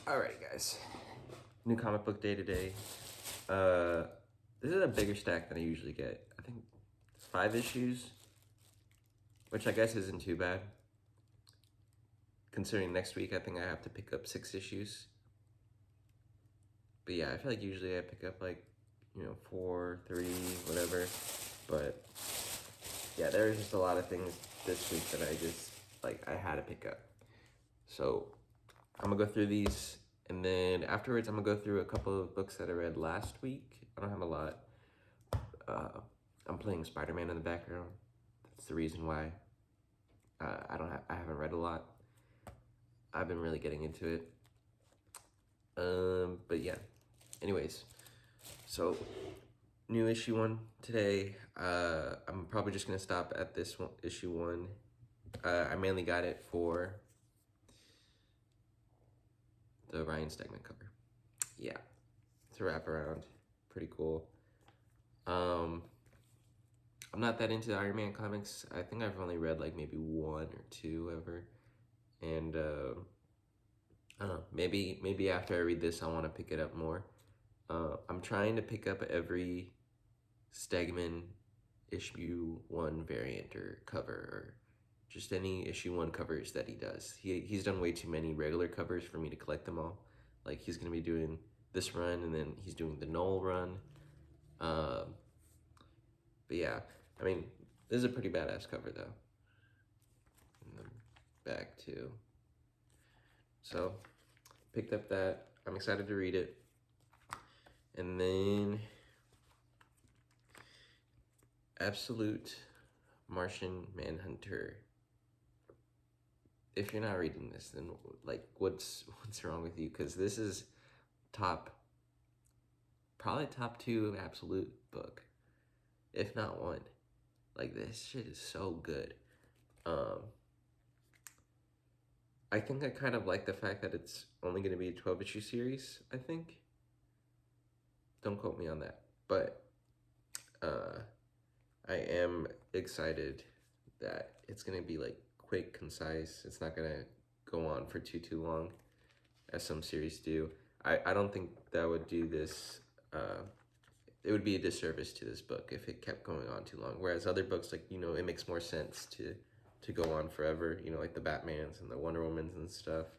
Alright, guys. New comic book day today. This is a bigger stack than I usually get. I think 5 issues, which I guess isn't too bad. Considering next week I think I have to pick up 6 issues. But yeah, I feel like usually I pick up like, 4, 3, whatever. But yeah, there's just a lot of things this week that I had to pick up. So I'm gonna go through these, and then afterwards I'm gonna go through a couple of books that I read last week. I don't have a lot. I'm playing Spider-Man in the background. That's the reason why I haven't read a lot. I've been really getting into it. But yeah. Anyways, so new issue 1 today. I'm probably just gonna stop at this one, issue 1. I mainly got it for the Ryan Stegman cover. Yeah, it's a wraparound. Pretty cool. I'm not that into Iron Man comics. I think I've only read like maybe 1 or 2 ever. And I don't know, maybe after I read this I want to pick it up more. I'm trying to pick up every Stegman issue 1 variant or cover, or just any issue 1 covers that he does. He's done way too many regular covers for me to collect them all. Like, he's gonna be doing this run, and then he's doing the Knoll run. But yeah, I mean, this is a pretty badass cover though. And then back too. So, picked up that. I'm excited to read it. And then Absolute Martian Manhunter. If you're not reading this, then like what's wrong with you? Because this is probably top 2 Absolute book, if not 1. Like, this shit is so good. I think I kind of like the fact that it's only going to be a 12-issue series, I think. Don't quote me on that. But I am excited that it's going to be like quick, concise. It's not going to go on for too long, as some series do. I don't think that would do this. It would be a disservice to this book if it kept going on too long. Whereas other books, like, it makes more sense to go on forever, like the Batmans and the Wonder Womans and stuff.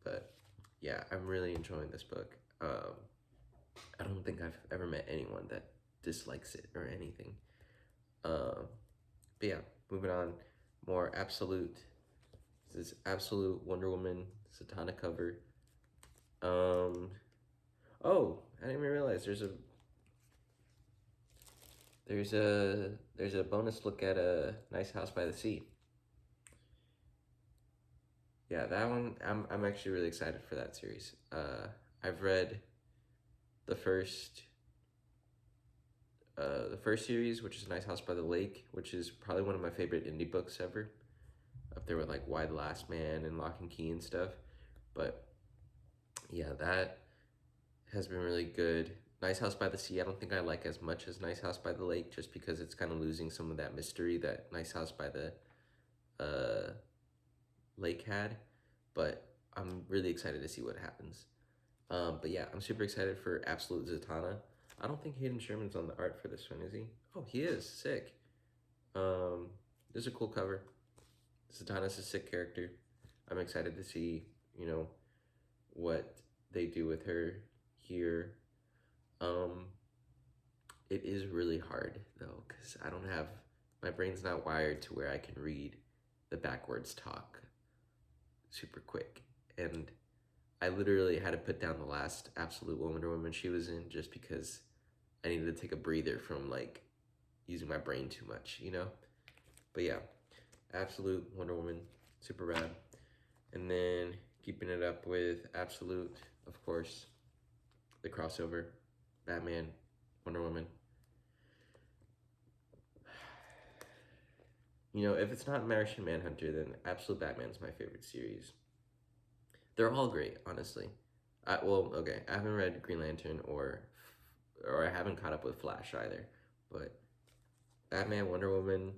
But yeah, I'm really enjoying this book. I don't think I've ever met anyone that dislikes it or anything. But yeah, moving on. More Absolute. This is Absolute Wonder Woman Zatanna cover. Oh, I didn't even realize there's a bonus look at a Nice House by the Sea. Yeah, that one, I'm actually really excited for that series. I've read the first series, which is Nice House by the Lake, which is probably one of my favorite indie books ever. Up there with like Why the Last Man and Lock and Key and stuff. But yeah, that has been really good. Nice House by the Sea, I don't think I like as much as Nice House by the Lake, just because it's kind of losing some of that mystery that Nice House by the Lake had. But I'm really excited to see what happens. But yeah, I'm super excited for Absolute Zatanna. I don't think Hayden Sherman's on the art for this one, is he? Oh, he is. Sick. This is a cool cover. Zatanna's a sick character. I'm excited to see, what they do with her here. It is really hard, though, because my brain's not wired to where I can read the backwards talk super quick. And I literally had to put down the last Absolute Wonder Woman she was in just because I needed to take a breather from like using my brain too much, But yeah, Absolute Wonder Woman, super rad. And then keeping it up with Absolute, of course, the crossover, Batman, Wonder Woman. If it's not Martian Manhunter, then Absolute Batman's my favorite series. They're all great, honestly. I haven't read Green Lantern or I haven't caught up with Flash either. But Batman, Wonder Woman,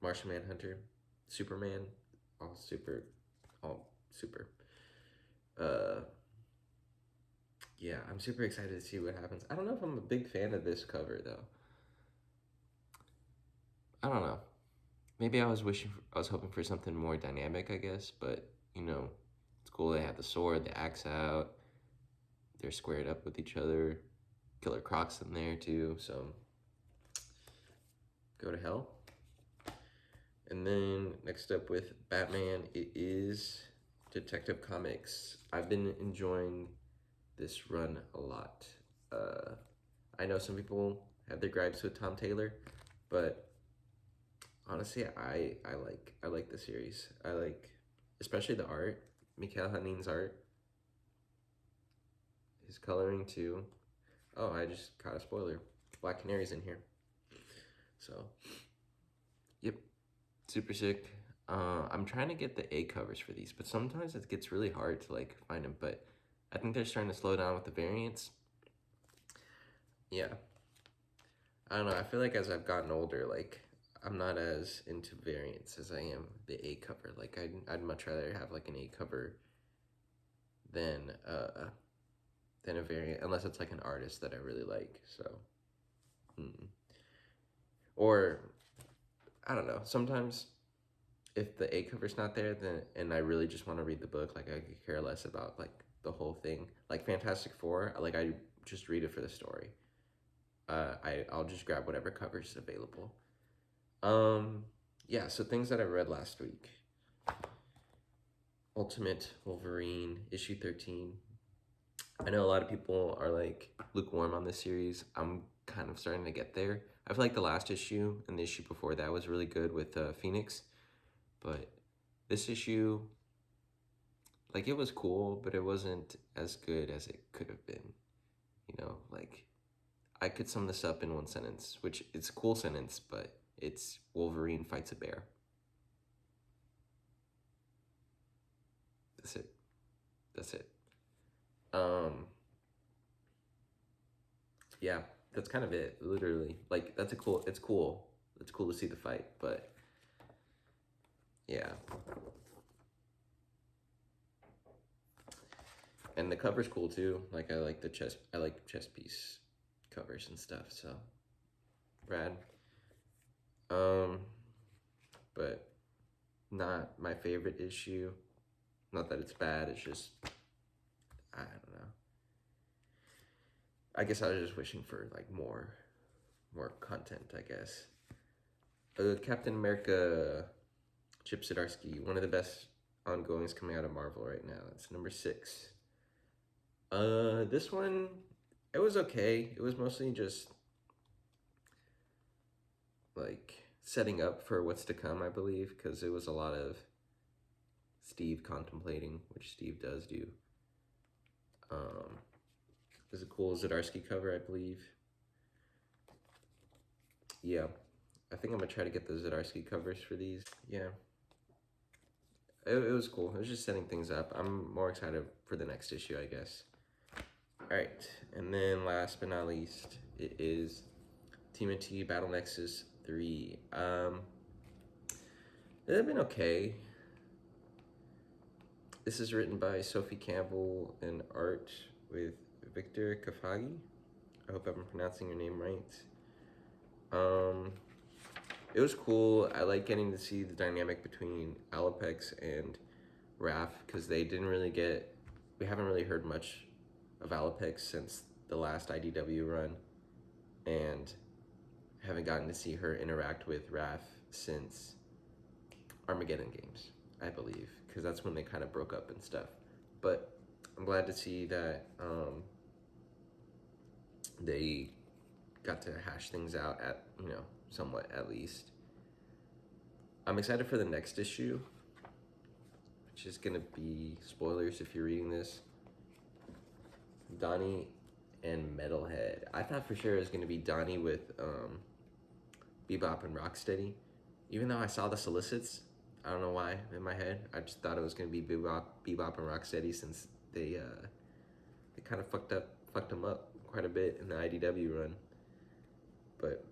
Martian Manhunter, Superman, all super. Uh, Yeah, I'm super excited to see what happens. I don't know if I'm a big fan of this cover though. I don't know. Maybe I was hoping for something more dynamic, I guess. But it's cool. They have the sword, the axe out. They're squared up with each other. Killer Croc's in there too. So go to hell. And then next up with Batman, it is Detective Comics. I've been enjoying this run a lot. I know some people have their gripes with Tom Taylor, but honestly, I like the series. I like especially the art, Mikhail Hanin's art, his coloring too. Oh, I just caught a spoiler. Black Canary's in here. So, yep, super sick. I'm trying to get the A covers for these, but sometimes it gets really hard to like find them. But I think they're starting to slow down with the variants. Yeah, I don't know. I feel like as I've gotten older, like I'm not as into variants as I am the A cover. Like I'd much rather have like an A cover than uh than a variant, unless it's like an artist that I really like. So, or I don't know. Sometimes if the A cover's not there, then and I really just want to read the book, like I could care less about like the whole thing. Like Fantastic Four, like I just read it for the story. I'll just grab whatever cover's available. Um, yeah. So things that I read last week: Ultimate Wolverine issue 13. I know a lot of people are like lukewarm on this series. I'm kind of starting to get there. I feel like the last issue and the issue before that was really good with Phoenix, but this issue, like, it was cool, but it wasn't as good as it could have been. Like, I could sum this up in one sentence, which it's a cool sentence, but it's Wolverine fights a bear. That's it. That's it. Um, yeah, that's kind of it, literally. Like, it's cool. It's cool to see the fight, but yeah. And the cover's cool too. Like, I like chess piece covers and stuff, so rad. Um, but not my favorite issue. Not that it's bad, it's just, I don't know. I guess I was just wishing for like more content, I guess. Captain America, Chip Zdarsky, one of the best ongoings coming out of Marvel right now. It's number 6. This one, it was okay. It was mostly just like setting up for what's to come, I believe, because it was a lot of Steve contemplating, which Steve does do. There's a cool Zdarsky cover, I believe. Yeah, I think I'm gonna try to get the Zdarsky covers for these. Yeah, it was cool. It was just setting things up. I'm more excited for the next issue, I guess. All right, and then last but not least, it is TMNT Battle Nexus 3. It had been okay. This is written by Sophie Campbell and art with Victor Kafagi. I hope I'm pronouncing your name right. It was cool. I like getting to see the dynamic between Alopex and Raph because they didn't really get. We haven't really heard much of Alopex since the last IDW run, and haven't gotten to see her interact with Raph since Armageddon Games, I believe, because that's when they kind of broke up and stuff. But I'm glad to see that they got to hash things out at, somewhat at least. I'm excited for the next issue, which is gonna be spoilers if you're reading this. Donnie and Metalhead. I thought for sure it was gonna be Donnie with Bebop and Rocksteady. Even though I saw the solicits, I don't know why in my head. I just thought it was gonna be Bebop and Rocksteady since they kind of fucked them up quite a bit in the IDW run. But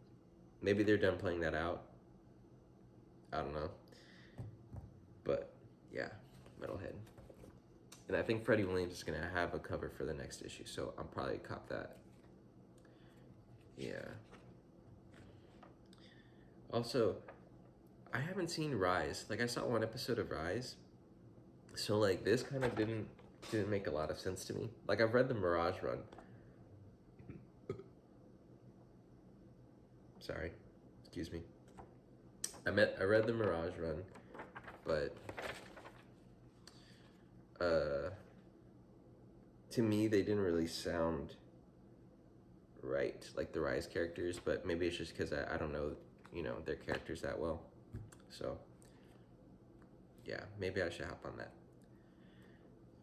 maybe they're done playing that out. I don't know. But yeah, Metalhead. And I think Freddie Williams is gonna have a cover for the next issue, so I'll probably cop that. Yeah. Also, I haven't seen Rise. Like, I saw one episode of Rise, so like this kind of didn't make a lot of sense to me. Like, I've read the Mirage Run. Sorry, excuse me. I read the Mirage Run, but to me they didn't really sound right, like the Rise characters. But maybe it's just because I don't know, you know, their characters that well. So yeah, maybe I should hop on that.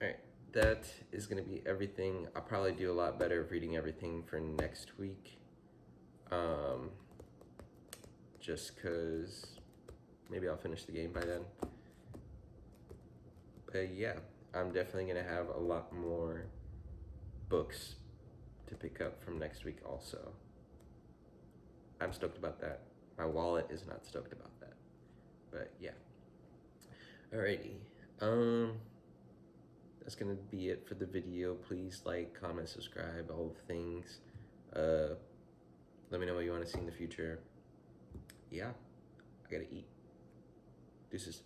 All right, that is gonna be everything. I'll probably do a lot better of reading everything for next week. Just cause maybe I'll finish the game by then. But yeah, I'm definitely gonna have a lot more books to pick up from next week also. I'm stoked about that. My wallet is not stoked about that. But yeah. Alrighty. That's gonna be it for the video. Please like, comment, subscribe, all the things. Let me know what you want to see in the future. Yeah, I gotta eat. Deuces.